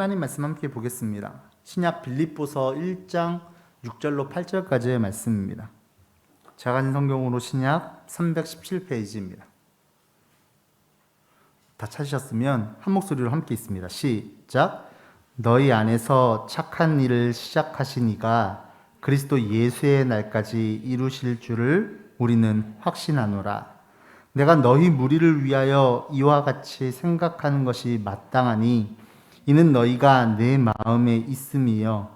하나님 말씀 함께 보겠습니다. 신약 빌립보서 1장 6절로 8절까지의 말씀입니다. 제가 가진 성경으로 신약 317페이지입니다. 다 찾으셨으면 한 목소리로 함께 있습니다. 시작. 너희 안에서 착한 일을 시작하신 이가 그리스도 예수의 날까지 이루실 줄을 우리는 확신하노라. 내가 너희 무리를 위하여 이와 같이 생각하는 것이 마땅하니 이는 너희가 내 마음에 있음이요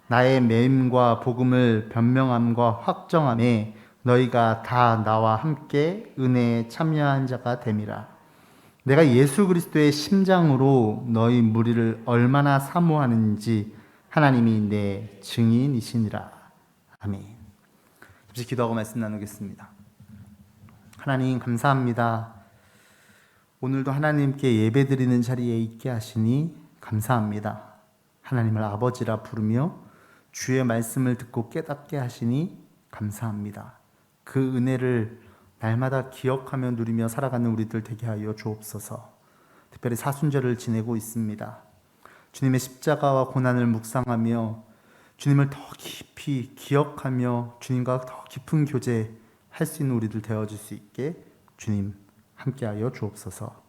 나의 매임과 복음을 변명함과 확정함에 너희가 다 나와 함께 은혜에 참여한 자가 됨이라. 내가 예수 그리스도의 심장으로 너희 무리를 얼마나 사모하는지 하나님이 내 증인이시니라. 아멘. 잠시 기도하고 말씀 나누겠습니다. 하나님 감사합니다. 오늘도 하나님께 예배드리는 자리에 있게 하시니 감사합니다. 하나님을 아버지라 부르며 주의 말씀을 듣고 깨닫게 하시니 감사합니다. 그 은혜를 날마다 기억하며 누리며 살아가는 우리들 되게 하여 주옵소서. 특별히 사순절을 지내고 있습니다. 주님의 십자가와 고난을 묵상하며 주님을 더 깊이 기억하며 주님과 더 깊은 교제할 수 있는 우리들 되어줄 수 있게 주님 함께하여 주옵소서.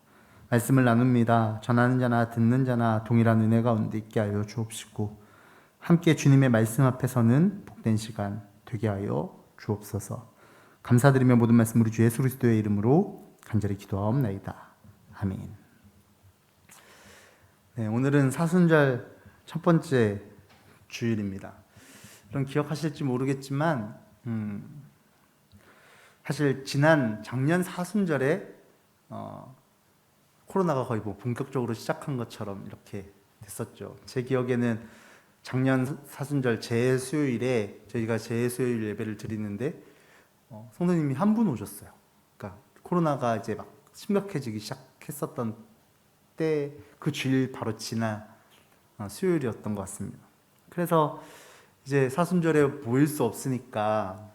말씀을 나눕니다. 전하는 자나 듣는 자나 동일한 은혜 가운데 있게 하여 주옵시고 함께 주님의 말씀 앞에서는 복된 시간 되게 하여 주옵소서. 감사드리며 모든 말씀 우리 주 예수 그리스도의 이름으로 간절히 기도하옵나이다. 아멘. 네, 오늘은 사순절 첫 번째 주일입니다. 여러분 기억하실지 모르겠지만 사실 작년 사순절에 코로나가 거의 본격적으로 시작한 것처럼 이렇게 됐었죠. 제 기억에는 작년 사순절 재수요일에 저희가 재수요일 예배를 드리는데 성도님이 한 분 오셨어요. 그러니까 코로나가 이제 막 심각해지기 시작했었던 때 그 주일 바로 지난 수요일이었던 것 같습니다. 그래서 이제 사순절에 모일 수 없으니까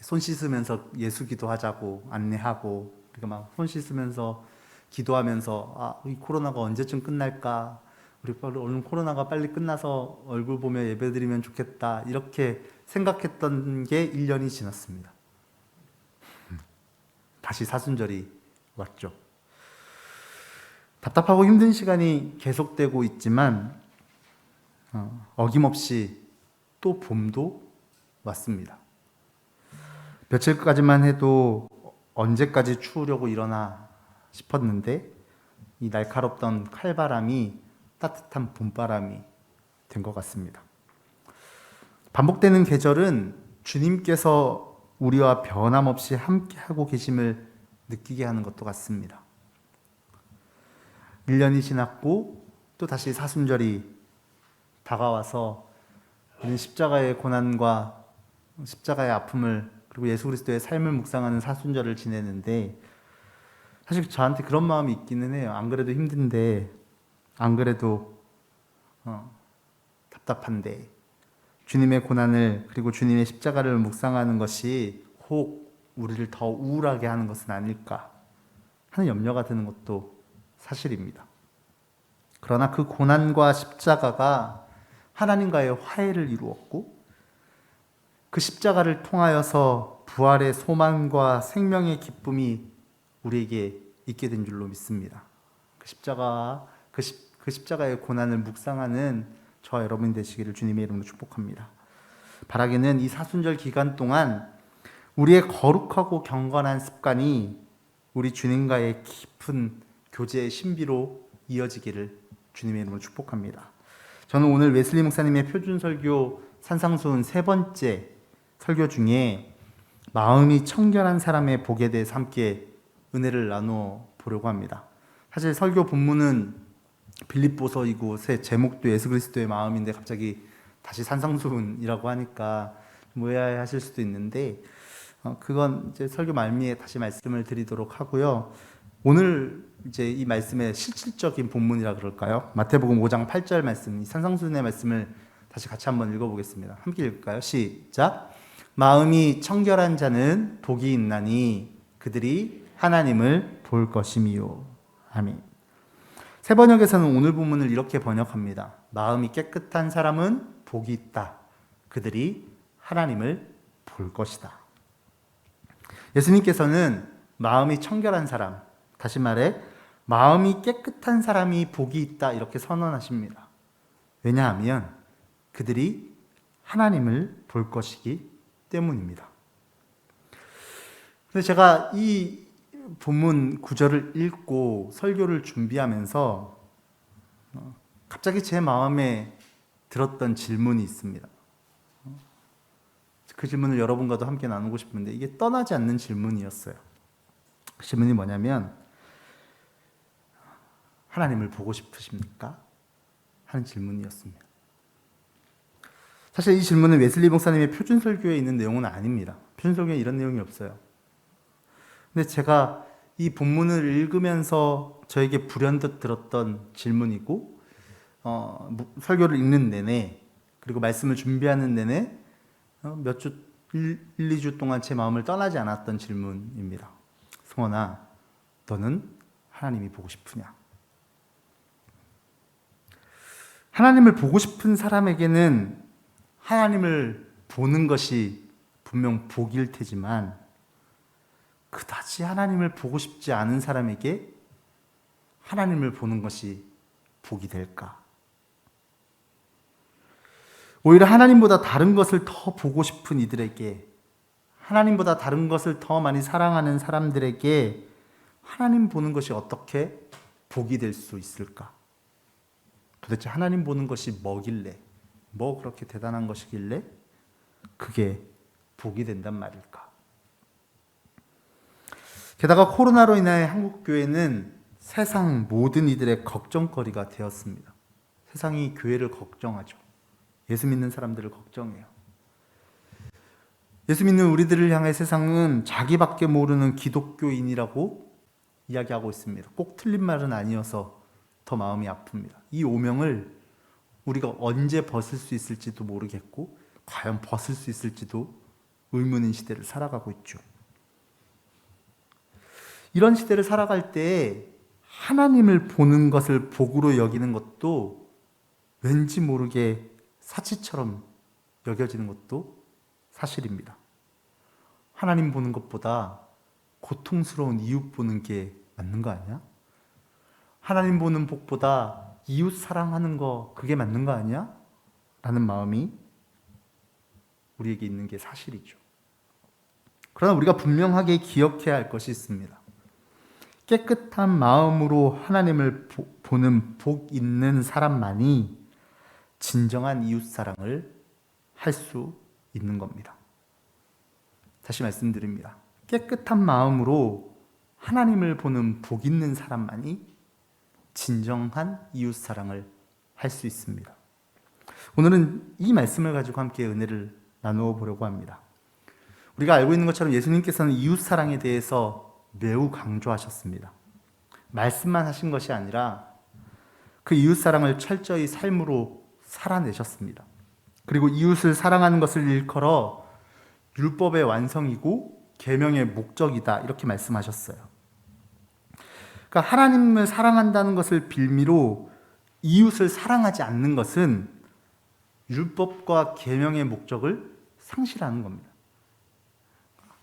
손 씻으면서 예수 기도하자고 안내하고 우리가 막 손 씻으면서 기도하면서 이 코로나가 언제쯤 끝날까? 우리 오늘 코로나가 빨리 끝나서 얼굴 보며 예배드리면 좋겠다. 이렇게 생각했던 게 1년이 지났습니다. 다시 사순절이 왔죠. 답답하고 힘든 시간이 계속되고 있지만 어김없이 또 봄도 왔습니다. 며칠까지만 해도 언제까지 추우려고 일어나 싶었는데 이 날카롭던 칼바람이 따뜻한 봄바람이 된 것 같습니다. 반복되는 계절은 주님께서 우리와 변함없이 함께하고 계심을 느끼게 하는 것도 같습니다. 1년이 지났고 또 다시 사순절이 다가와서 우리는 십자가의 고난과 십자가의 아픔을 그리고 예수 그리스도의 삶을 묵상하는 사순절을 지내는데 사실 저한테 그런 마음이 있기는 해요. 안 그래도 힘든데 안 그래도 답답한데 주님의 고난을 그리고 주님의 십자가를 묵상하는 것이 혹 우리를 더 우울하게 하는 것은 아닐까 하는 염려가 드는 것도 사실입니다. 그러나 그 고난과 십자가가 하나님과의 화해를 이루었고 그 십자가를 통하여서 부활의 소망과 생명의 기쁨이 우리에게 있게 된 줄로 믿습니다. 그 십자가의 고난을 묵상하는 저와 여러분이 되시기를 주님의 이름으로 축복합니다. 바라기는 이 사순절 기간 동안 우리의 거룩하고 경건한 습관이 우리 주님과의 깊은 교제의 신비로 이어지기를 주님의 이름으로 축복합니다. 저는 오늘 웨슬리 목사님의 표준설교 산상수훈 세 번째 설교 중에 마음이 청결한 사람의 복에 대해서 함께 은혜를 나눠 보려고 합니다. 사실 설교 본문은 빌립보서이고 새 제목도 예수 그리스도의 마음인데 갑자기 다시 산상수훈이라고 하니까 오해하실 수도 있는데 그건 이제 설교 말미에 다시 말씀을 드리도록 하고요. 오늘 이제 이 말씀의 실질적인 본문이라 그럴까요? 마태복음 5장 8절 말씀, 이 산상수훈의 말씀을 다시 같이 한번 읽어보겠습니다. 함께 읽을까요? 시작. 마음이 청결한 자는 복이 있나니 그들이 하나님을 볼 것임이요. 아멘. 새 번역에서는 오늘 본문을 이렇게 번역합니다. 마음이 깨끗한 사람은 복이 있다. 그들이 하나님을 볼 것이다. 예수님께서는 마음이 청결한 사람, 다시 말해 마음이 깨끗한 사람이 복이 있다 이렇게 선언하십니다. 왜냐하면 그들이 하나님을 볼 것이기 때문입니다. 근데 제가 이 본문 구절을 읽고 설교를 준비하면서 갑자기 제 마음에 들었던 질문이 있습니다. 그 질문을 여러분과도 함께 나누고 싶은데 이게 떠나지 않는 질문이었어요. 그 질문이 뭐냐면 하나님을 보고 싶으십니까? 하는 질문이었습니다. 사실 이 질문은 웨슬리 목사님의 표준설교에 있는 내용은 아닙니다. 표준설교에 이런 내용이 없어요. 근데 제가 이 본문을 읽으면서 저에게 불현듯 들었던 질문이고 설교를 읽는 내내 그리고 말씀을 준비하는 내내 몇 주, 1, 2주 동안 제 마음을 떠나지 않았던 질문입니다. 승원아, 너는 하나님이 보고 싶으냐? 하나님을 보고 싶은 사람에게는 하나님을 보는 것이 분명 복일 테지만 그다지 하나님을 보고 싶지 않은 사람에게 하나님을 보는 것이 복이 될까? 오히려 하나님보다 다른 것을 더 보고 싶은 이들에게, 하나님보다 다른 것을 더 많이 사랑하는 사람들에게 하나님 보는 것이 어떻게 복이 될 수 있을까? 도대체 하나님 보는 것이 뭐길래, 뭐 그렇게 대단한 것이길래 그게 복이 된단 말일까? 게다가 코로나로 인해 한국교회는 세상 모든 이들의 걱정거리가 되었습니다. 세상이 교회를 걱정하죠. 예수 믿는 사람들을 걱정해요. 예수 믿는 우리들을 향해 세상은 자기밖에 모르는 기독교인이라고 이야기하고 있습니다. 꼭 틀린 말은 아니어서 더 마음이 아픕니다. 이 오명을 우리가 언제 벗을 수 있을지도 모르겠고 과연 벗을 수 있을지도 의문인 시대를 살아가고 있죠. 이런 시대를 살아갈 때 하나님을 보는 것을 복으로 여기는 것도 왠지 모르게 사치처럼 여겨지는 것도 사실입니다. 하나님 보는 것보다 고통스러운 이웃 보는 게 맞는 거 아니야? 하나님 보는 복보다 이웃 사랑하는 거 그게 맞는 거 아니야? 라는 마음이 우리에게 있는 게 사실이죠. 그러나 우리가 분명하게 기억해야 할 것이 있습니다. 깨끗한 마음으로 하나님을 보는 복 있는 사람만이 진정한 이웃사랑을 할 수 있는 겁니다. 다시 말씀드립니다. 깨끗한 마음으로 하나님을 보는 복 있는 사람만이 진정한 이웃사랑을 할 수 있습니다. 오늘은 이 말씀을 가지고 함께 은혜를 나누어 보려고 합니다. 우리가 알고 있는 것처럼 예수님께서는 이웃사랑에 대해서 매우 강조하셨습니다. 말씀만 하신 것이 아니라 그 이웃사랑을 철저히 삶으로 살아내셨습니다. 그리고 이웃을 사랑하는 것을 일컬어 율법의 완성이고 계명의 목적이다 이렇게 말씀하셨어요. 그러니까 하나님을 사랑한다는 것을 빌미로 이웃을 사랑하지 않는 것은 율법과 계명의 목적을 상실하는 겁니다.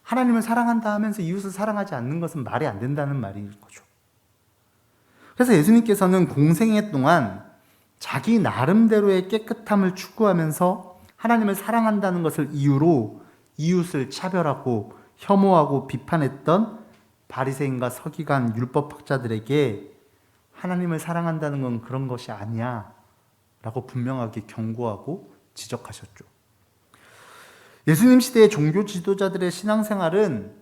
하나님을 사랑한다 하면서 이웃을 사랑하지 않는 것은 말이 안 된다는 말인 거죠. 그래서 예수님께서는 공생애 동안 자기 나름대로의 깨끗함을 추구하면서 하나님을 사랑한다는 것을 이유로 이웃을 차별하고 혐오하고 비판했던 바리새인과 서기관 율법학자들에게 하나님을 사랑한다는 건 그런 것이 아니야 라고 분명하게 경고하고 지적하셨죠. 예수님 시대의 종교 지도자들의 신앙생활은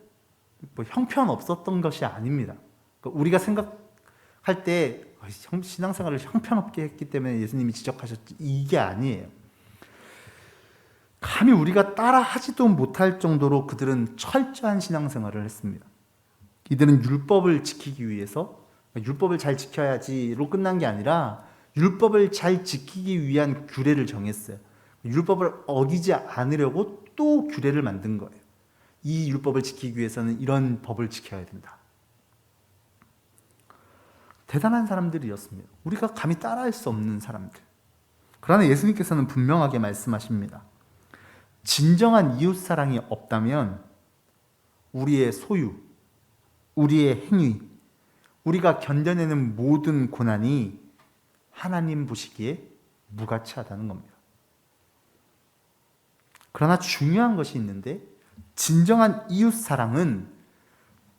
뭐 형편없었던 것이 아닙니다. 그러니까 우리가 생각할 때 신앙생활을 형편없게 했기 때문에 예수님이 지적하셨지 이게 아니에요. 감히 우리가 따라 하지도 못할 정도로 그들은 철저한 신앙생활을 했습니다. 이들은 율법을 지키기 위해서 율법을 잘 지켜야지로 끝난 게 아니라 율법을 잘 지키기 위한 규례를 정했어요. 율법을 어기지 않으려고 또 규례를 만든 거예요. 이 율법을 지키기 위해서는 이런 법을 지켜야 된다. 대단한 사람들이었습니다. 우리가 감히 따라할 수 없는 사람들. 그러나 예수님께서는 분명하게 말씀하십니다. 진정한 이웃사랑이 없다면 우리의 소유, 우리의 행위, 우리가 견뎌내는 모든 고난이 하나님 보시기에 무가치하다는 겁니다. 그러나 중요한 것이 있는데, 진정한 이웃사랑은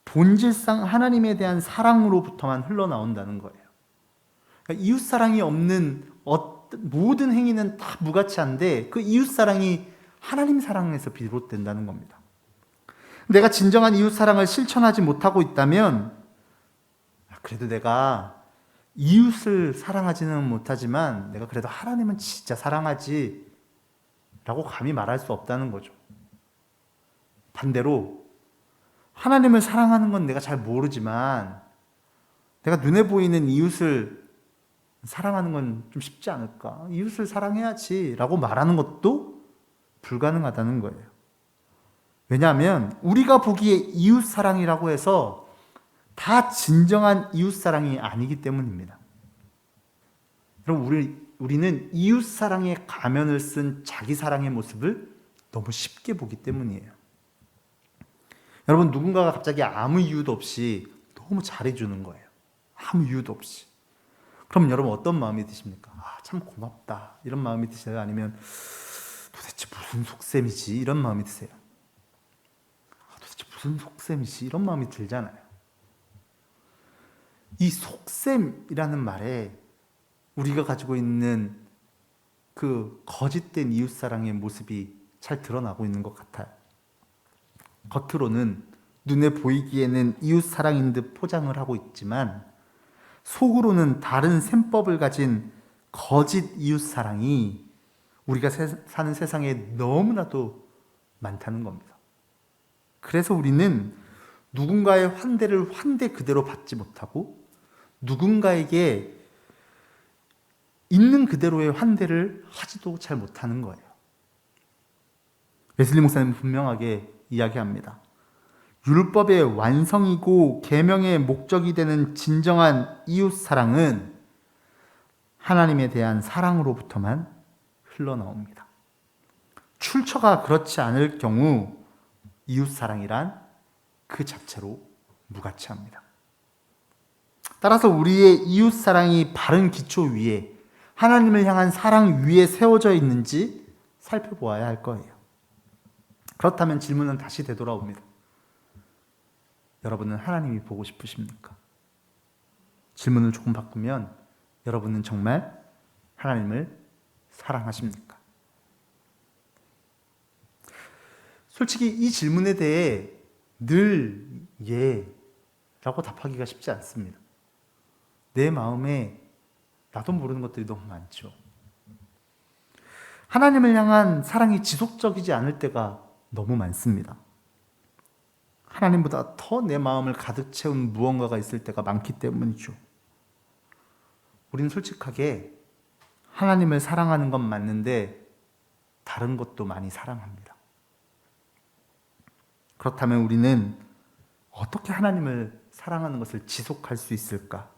본질상 하나님에 대한 사랑으로부터만 흘러나온다는 거예요. 그러니까 이웃사랑이 없는 모든 행위는 다 무가치한데, 그 이웃사랑이 하나님 사랑에서 비롯된다는 겁니다. 내가 진정한 이웃사랑을 실천하지 못하고 있다면, 그래도 내가 이웃을 사랑하지는 못하지만 내가 그래도 하나님은 진짜 사랑하지 라고 감히 말할 수 없다는 거죠. 반대로 하나님을 사랑하는 건 내가 잘 모르지만 내가 눈에 보이는 이웃을 사랑하는 건 좀 쉽지 않을까? 이웃을 사랑해야지 라고 말하는 것도 불가능하다는 거예요. 왜냐하면 우리가 보기에 이웃사랑이라고 해서 다 진정한 이웃사랑이 아니기 때문입니다. 여러분, 우리는 이웃사랑의 가면을 쓴 자기사랑의 모습을 너무 쉽게 보기 때문이에요. 여러분, 누군가가 갑자기 아무 이유도 없이 너무 잘해주는 거예요. 아무 이유도 없이. 그럼 여러분 어떤 마음이 드십니까? 참 고맙다 이런 마음이 드세요? 아니면 도대체 무슨 속셈이지 이런 마음이 드세요? 도대체 무슨 속셈이지 이런 마음이 들잖아요. 이 속셈이라는 말에 우리가 가지고 있는 그 거짓된 이웃사랑의 모습이 잘 드러나고 있는 것 같아요. 겉으로는 눈에 보이기에는 이웃사랑인 듯 포장을 하고 있지만 속으로는 다른 셈법을 가진 거짓 이웃사랑이 우리가 사는 세상에 너무나도 많다는 겁니다. 그래서 우리는 누군가의 환대를 환대 그대로 받지 못하고 누군가에게 있는 그대로의 환대를 하지도 잘 못하는 거예요. 웨슬리 목사님은 분명하게 이야기합니다. 율법의 완성이고 계명의 목적이 되는 진정한 이웃사랑은 하나님에 대한 사랑으로부터만 흘러나옵니다. 출처가 그렇지 않을 경우 이웃사랑이란 그 자체로 무가치합니다. 따라서 우리의 이웃사랑이 바른 기초 위에 하나님을 향한 사랑 위에 세워져 있는지 살펴보아야 할 거예요. 그렇다면 질문은 다시 되돌아옵니다. 여러분은 하나님이 보고 싶으십니까? 질문을 조금 바꾸면 여러분은 정말 하나님을 사랑하십니까? 솔직히 이 질문에 대해 늘 예라고 답하기가 쉽지 않습니다. 내 마음에 나도 모르는 것들이 너무 많죠. 하나님을 향한 사랑이 지속적이지 않을 때가 너무 많습니다. 하나님보다 더 내 마음을 가득 채운 무언가가 있을 때가 많기 때문이죠. 우리는 솔직하게 하나님을 사랑하는 건 맞는데 다른 것도 많이 사랑합니다. 그렇다면 우리는 어떻게 하나님을 사랑하는 것을 지속할 수 있을까?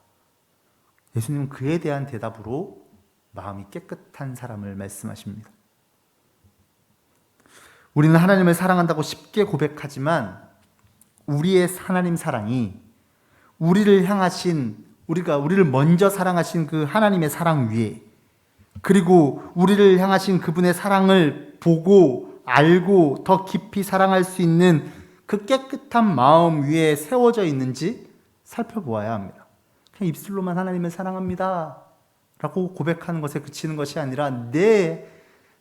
예수님은 그에 대한 대답으로 마음이 깨끗한 사람을 말씀하십니다. 우리는 하나님을 사랑한다고 쉽게 고백하지만 우리의 하나님 사랑이 우리를 먼저 사랑하신 그 하나님의 사랑 위에, 그리고 우리를 향하신 그분의 사랑을 보고 알고 더 깊이 사랑할 수 있는 그 깨끗한 마음 위에 세워져 있는지 살펴보아야 합니다. 그냥 입술로만 하나님을 사랑합니다 라고 고백하는 것에 그치는 것이 아니라 내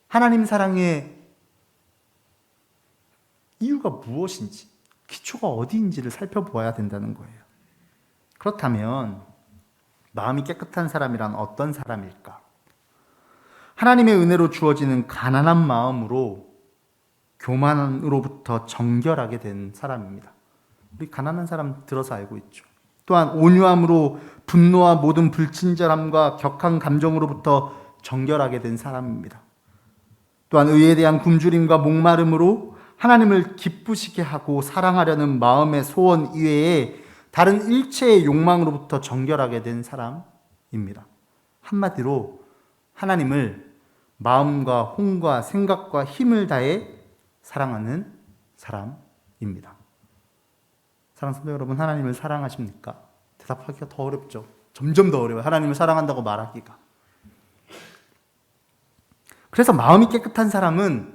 하나님 사랑의 이유가 무엇인지, 기초가 어디인지를 살펴보아야 된다는 거예요. 그렇다면 마음이 깨끗한 사람이란 어떤 사람일까? 하나님의 은혜로 주어지는 가난한 마음으로 교만으로부터 정결하게 된 사람입니다. 우리 가난한 사람 들어서 알고 있죠. 또한 온유함으로 분노와 모든 불친절함과 격한 감정으로부터 정결하게 된 사람입니다. 또한 의에 대한 굶주림과 목마름으로 하나님을 기쁘시게 하고 사랑하려는 마음의 소원 이외에 다른 일체의 욕망으로부터 정결하게 된 사람입니다. 한마디로 하나님을 마음과 혼과 생각과 힘을 다해 사랑하는 사람입니다. 사랑하는 성도 여러분, 하나님을 사랑하십니까? 대답하기가 더 어렵죠. 점점 더 어려워요. 하나님을 사랑한다고 말하기가. 그래서 마음이 깨끗한 사람은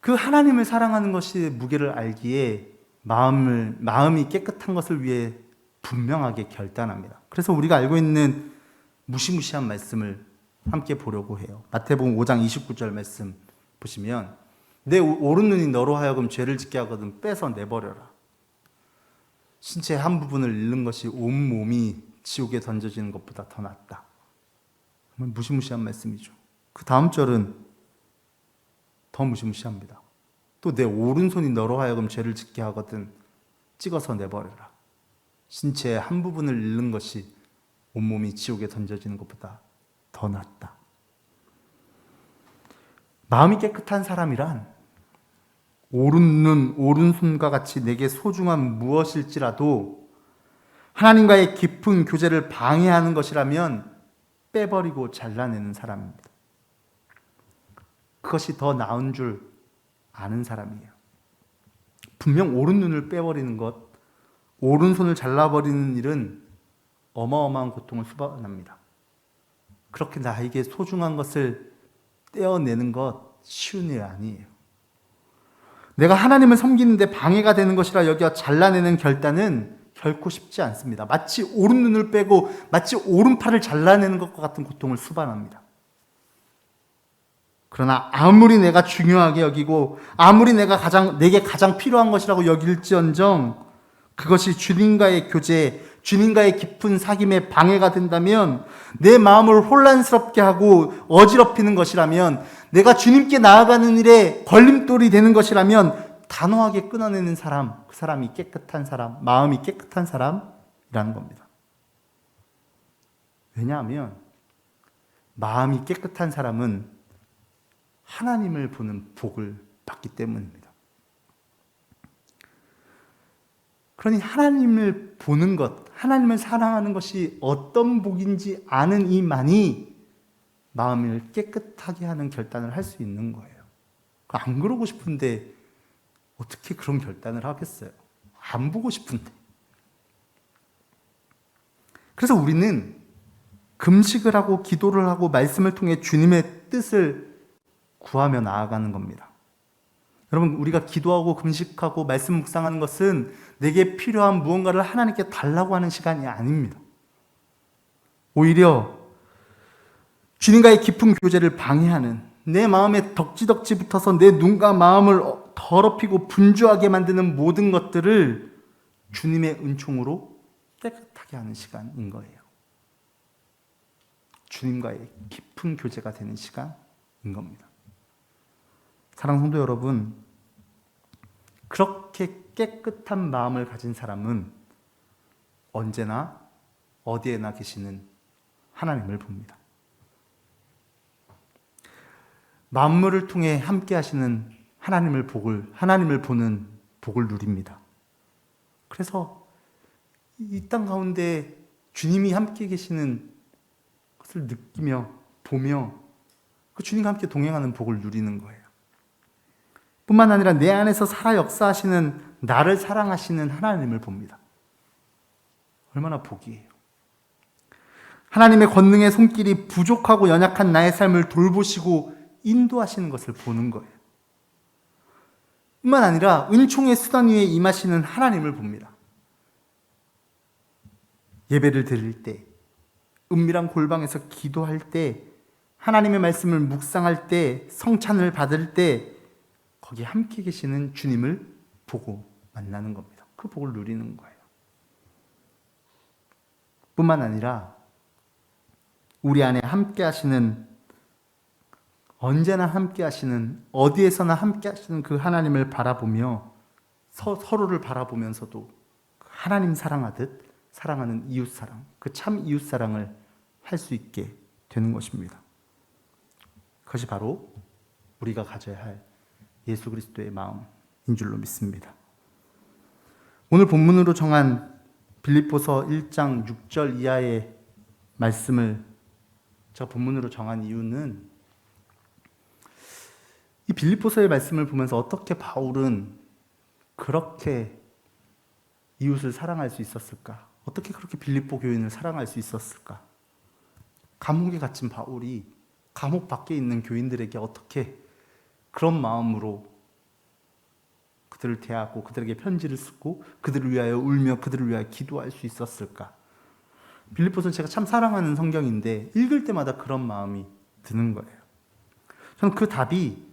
그 하나님을 사랑하는 것이 무게를 알기에 마음이 깨끗한 것을 위해 분명하게 결단합니다. 그래서 우리가 알고 있는 무시무시한 말씀을 함께 보려고 해요. 마태복음 5장 29절 말씀 보시면 내 오른 눈이 너로 하여금 죄를 짓게 하거든 빼서 내버려라. 신체의 한 부분을 잃는 것이 온 몸이 지옥에 던져지는 것보다 더 낫다. 정말 무시무시한 말씀이죠. 그 다음 절은 더 무시무시합니다. 또 내 오른손이 너로 하여금 죄를 짓게 하거든 찍어서 내버려라. 신체의 한 부분을 잃는 것이 온몸이 지옥에 던져지는 것보다 더 낫다. 마음이 깨끗한 사람이란 오른 눈, 오른손과 같이 내게 소중한 무엇일지라도 하나님과의 깊은 교제를 방해하는 것이라면 빼버리고 잘라내는 사람입니다. 그것이 더 나은 줄 아는 사람이에요. 분명 오른 눈을 빼버리는 것, 오른손을 잘라버리는 일은 어마어마한 고통을 수반합니다. 그렇게 나에게 소중한 것을 떼어내는 것 쉬운 일 아니에요. 내가 하나님을 섬기는데 방해가 되는 것이라 여겨 잘라내는 결단은 결코 쉽지 않습니다. 마치 오른 눈을 빼고 마치 오른팔을 잘라내는 것과 같은 고통을 수반합니다. 그러나 아무리 내가 중요하게 여기고 아무리 내게 가장 필요한 것이라고 여길지언정 그것이 주님과의 교제, 주님과의 깊은 사귐에 방해가 된다면, 내 마음을 혼란스럽게 하고 어지럽히는 것이라면, 내가 주님께 나아가는 일에 걸림돌이 되는 것이라면 단호하게 끊어내는 사람, 그 사람이 깨끗한 사람, 마음이 깨끗한 사람이라는 겁니다. 왜냐하면 마음이 깨끗한 사람은 하나님을 보는 복을 받기 때문입니다. 그러니 하나님을 보는 것, 하나님을 사랑하는 것이 어떤 복인지 아는 이만이 마음을 깨끗하게 하는 결단을 할 수 있는 거예요. 안 그러고 싶은데 어떻게 그런 결단을 하겠어요? 안 보고 싶은데. 그래서 우리는 금식을 하고 기도를 하고 말씀을 통해 주님의 뜻을 구하며 나아가는 겁니다. 여러분, 우리가 기도하고 금식하고 말씀 묵상하는 것은 내게 필요한 무언가를 하나님께 달라고 하는 시간이 아닙니다. 오히려 주님과의 깊은 교제를 방해하는, 내 마음에 덕지덕지 붙어서 내 눈과 마음을 더럽히고 분주하게 만드는 모든 것들을 주님의 은총으로 깨끗하게 하는 시간인 거예요. 주님과의 깊은 교제가 되는 시간인 겁니다. 사랑하는 성도 여러분, 그렇게 깨끗한 마음을 가진 사람은 언제나 어디에나 계시는 하나님을 봅니다. 만물을 통해 함께 하시는 하나님을 보는 복을 누립니다. 그래서 이 땅 가운데 주님이 함께 계시는 것을 느끼며 보며 그 주님과 함께 동행하는 복을 누리는 거예요. 뿐만 아니라 내 안에서 살아 역사하시는, 나를 사랑하시는 하나님을 봅니다. 얼마나 복이에요. 하나님의 권능의 손길이 부족하고 연약한 나의 삶을 돌보시고 인도하시는 것을 보는 거예요. 뿐만 아니라 은총의 수단 위에 임하시는 하나님을 봅니다. 예배를 드릴 때, 은밀한 골방에서 기도할 때, 하나님의 말씀을 묵상할 때, 성찬을 받을 때 거기 함께 계시는 주님을 보고 만나는 겁니다. 그 복을 누리는 거예요. 뿐만 아니라 우리 안에 함께 하시는, 언제나 함께 하시는, 어디에서나 함께 하시는 그 하나님을 바라보며 서로를 바라보면서도 하나님 사랑하듯 사랑하는 이웃사랑, 그 참 이웃사랑을 할 수 있게 되는 것입니다. 그것이 바로 우리가 가져야 할 예수 그리스도의 마음인 줄로 믿습니다. 오늘 본문으로 정한 빌립보서 1장 6절 이하의 말씀을 제가 본문으로 정한 이유는 이 빌립보서의 말씀을 보면서 어떻게 바울은 그렇게 이웃을 사랑할 수 있었을까? 어떻게 그렇게 빌립보 교인을 사랑할 수 있었을까? 감옥에 갇힌 바울이 감옥 밖에 있는 교인들에게 어떻게 그런 마음으로 그들을 대하고 그들에게 편지를 쓰고 그들을 위하여 울며 그들을 위하여 기도할 수 있었을까? 빌립보서는 제가 참 사랑하는 성경인데 읽을 때마다 그런 마음이 드는 거예요. 저는 그 답이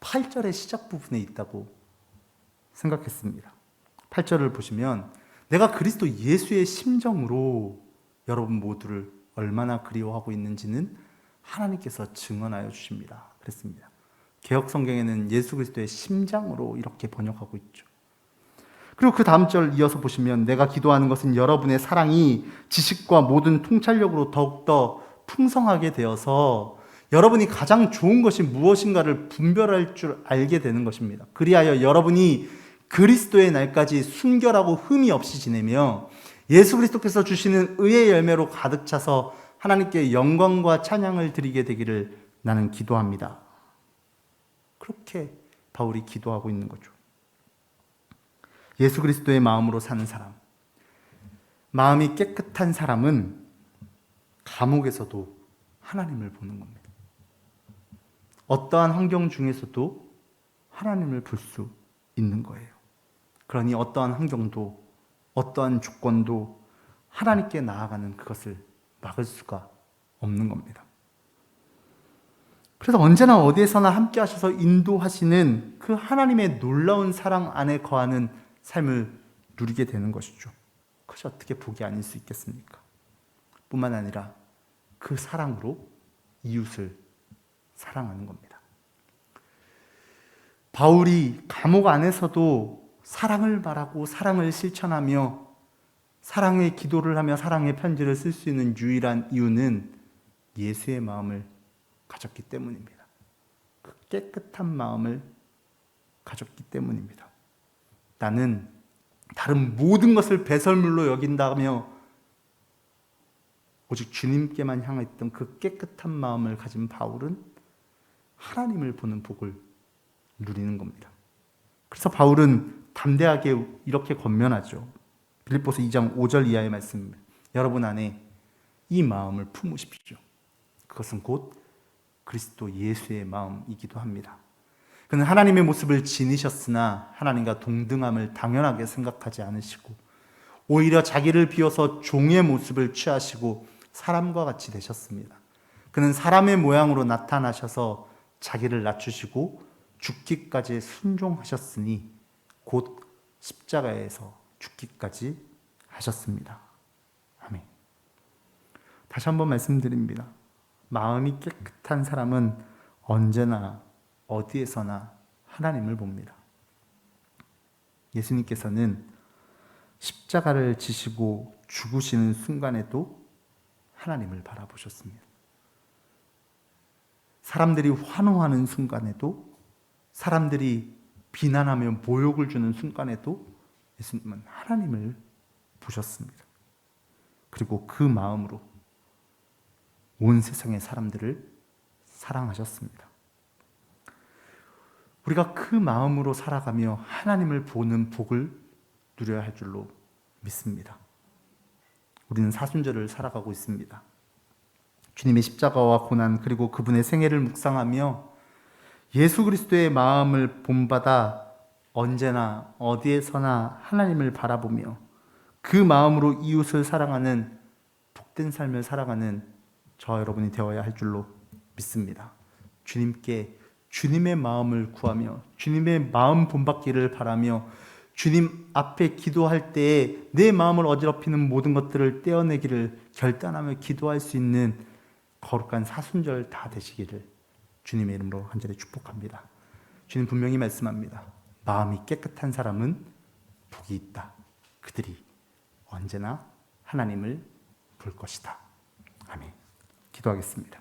8절의 시작 부분에 있다고 생각했습니다. 8절을 보시면 내가 그리스도 예수의 심정으로 여러분 모두를 얼마나 그리워하고 있는지는 하나님께서 증언하여 주십니다. 그랬습니다. 개역 성경에는 예수 그리스도의 심장으로 이렇게 번역하고 있죠. 그리고 그 다음 절 이어서 보시면 내가 기도하는 것은 여러분의 사랑이 지식과 모든 통찰력으로 더욱더 풍성하게 되어서 여러분이 가장 좋은 것이 무엇인가를 분별할 줄 알게 되는 것입니다. 그리하여 여러분이 그리스도의 날까지 순결하고 흠이 없이 지내며 예수 그리스도께서 주시는 의의 열매로 가득 차서 하나님께 영광과 찬양을 드리게 되기를 나는 기도합니다. 그렇게 바울이 기도하고 있는 거죠. 예수 그리스도의 마음으로 사는 사람, 마음이 깨끗한 사람은 감옥에서도 하나님을 보는 겁니다. 어떠한 환경 중에서도 하나님을 볼 수 있는 거예요. 그러니 어떠한 환경도 어떠한 조건도 하나님께 나아가는 그것을 막을 수가 없는 겁니다. 그래서 언제나 어디에서나 함께 하셔서 인도하시는 그 하나님의 놀라운 사랑 안에 거하는 삶을 누리게 되는 것이죠. 그것이 어떻게 복이 아닐 수 있겠습니까? 뿐만 아니라 그 사랑으로 이웃을 사랑하는 겁니다. 바울이 감옥 안에서도 사랑을 말하고 사랑을 실천하며 사랑의 기도를 하며 사랑의 편지를 쓸 수 있는 유일한 이유는 예수의 마음을 가졌기 때문입니다. 그 깨끗한 마음을 가졌기 때문입니다. 나는 다른 모든 것을 배설물로 여긴다며 오직 주님께만 향했던 그 깨끗한 마음을 가진 바울은 하나님을 보는 복을 누리는 겁니다. 그래서 바울은 담대하게 이렇게 권면하죠. 빌립보서 2장 5절 이하의 말씀입니다. 여러분 안에 이 마음을 품으십시오. 그것은 곧 그리스도 예수의 마음이기도 합니다. 그는 하나님의 모습을 지니셨으나 하나님과 동등함을 당연하게 생각하지 않으시고 오히려 자기를 비워서 종의 모습을 취하시고 사람과 같이 되셨습니다. 그는 사람의 모양으로 나타나셔서 자기를 낮추시고 죽기까지 순종하셨으니 곧 십자가에서 죽기까지 하셨습니다. 아멘. 다시 한번 말씀드립니다. 마음이 깨끗한 사람은 언제나 어디에서나 하나님을 봅니다. 예수님께서는 십자가를 지시고 죽으시는 순간에도 하나님을 바라보셨습니다. 사람들이 환호하는 순간에도, 사람들이 비난하며 모욕을 주는 순간에도 예수님은 하나님을 보셨습니다. 그리고 그 마음으로 온 세상의 사람들을 사랑하셨습니다. 우리가 그 마음으로 살아가며 하나님을 보는 복을 누려야 할 줄로 믿습니다. 우리는 사순절을 살아가고 있습니다. 주님의 십자가와 고난 그리고 그분의 생애를 묵상하며 예수 그리스도의 마음을 본받아 언제나 어디에서나 하나님을 바라보며 그 마음으로 이웃을 사랑하는 복된 삶을 살아가는 저와 여러분이 되어야 할 줄로 믿습니다. 주님께 주님의 마음을 구하며 주님의 마음 본받기를 바라며 주님 앞에 기도할 때에 내 마음을 어지럽히는 모든 것들을 떼어내기를 결단하며 기도할 수 있는 거룩한 사순절 다 되시기를 주님의 이름으로 간절히 축복합니다. 주님 분명히 말씀합니다. 마음이 깨끗한 사람은 복이 있다. 그들이 언제나 하나님을 볼 것이다. 아멘. 기도하겠습니다.